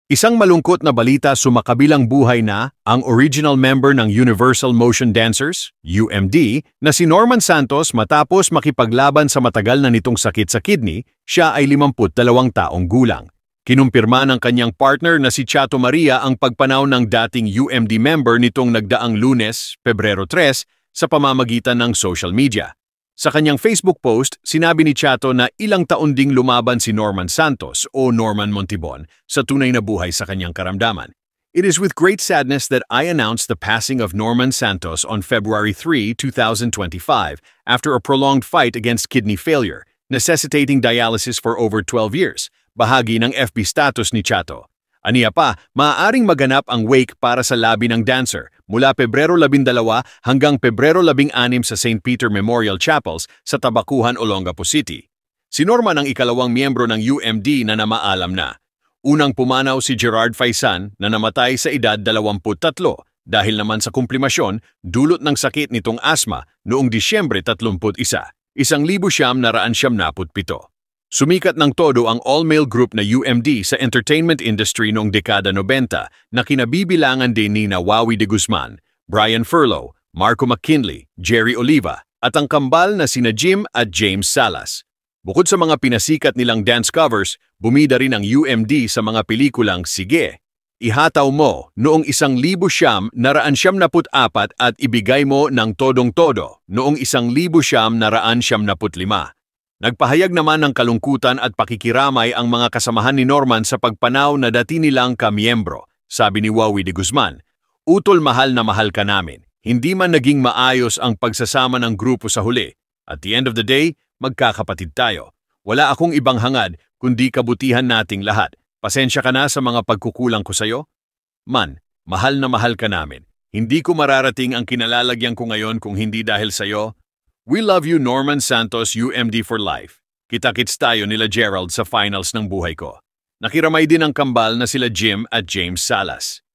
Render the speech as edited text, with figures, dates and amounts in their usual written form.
Isang malungkot na balita sumakabilang buhay na ang original member ng Universal Motion Dancers, UMD, na si Norman Santos matapos makipaglaban sa matagal na nitong sakit sa kidney, siya ay 52 taong gulang. Kinumpirma ng kanyang partner na si Chato Maria ang pagpanaw ng dating UMD member nitong nagdaang Lunes, Pebrero 3, sa pamamagitan ng social media. Sa kanyang Facebook post, sinabi ni Chato na ilang taon ding lumaban si Norman Santos o Norman Montibon sa tunay na buhay sa kanyang karamdaman. It is with great sadness that I announce the passing of Norman Santos on February 3, 2025 after a prolonged fight against kidney failure, necessitating dialysis for over 12 years, bahagi ng FB status ni Chato. Aniya pa, maaaring maganap ang wake para sa labi ng dancer mula Pebrero 12 hanggang Pebrero 16 sa St. Peter Memorial Chapels sa Tabacuhan, Olongapo City. Si Norman ang ikalawang miyembro ng UMD na namaalam na. Unang pumanaw si Gerard Faisan na namatay sa edad 23 dahil naman sa komplimasyon dulot ng sakit nitong asma noong Disyembre 31, 1997. Sumikat ng todo ang all-male group na UMD sa entertainment industry noong dekada 90 na kinabibilangan din ni Wawi de Guzman, Brian Furlow, Marco McKinley, Jerry Oliva at ang kambal na sina Jim at James Salas. Bukod sa mga pinasikat nilang dance covers, bumida rin ang UMD sa mga pelikulang Sige, Ihataw Mo noong 1994 at Ibigay Mo ng Todong-Todo noong 1995. Nagpahayag naman ng kalungkutan at pakikiramay ang mga kasamahan ni Norman sa pagpanaw na dati nilang kamiyembro. Sabi ni Wawi de Guzman, "Utol, mahal na mahal ka namin. Hindi man naging maayos ang pagsasama ng grupo sa huli. At the end of the day, magkakapatid tayo. Wala akong ibang hangad kundi kabutihan nating lahat. Pasensya ka na sa mga pagkukulang ko sa'yo. Man, mahal na mahal ka namin. Hindi ko mararating ang kinalalagyan ko ngayon kung hindi dahil sa'yo. We love you, Norman Santos, UMD for life. Kita-kits tayo nila Gerald sa finals ng buhay ko." Nakiramay din ang kambal na sila Jim at James Salas.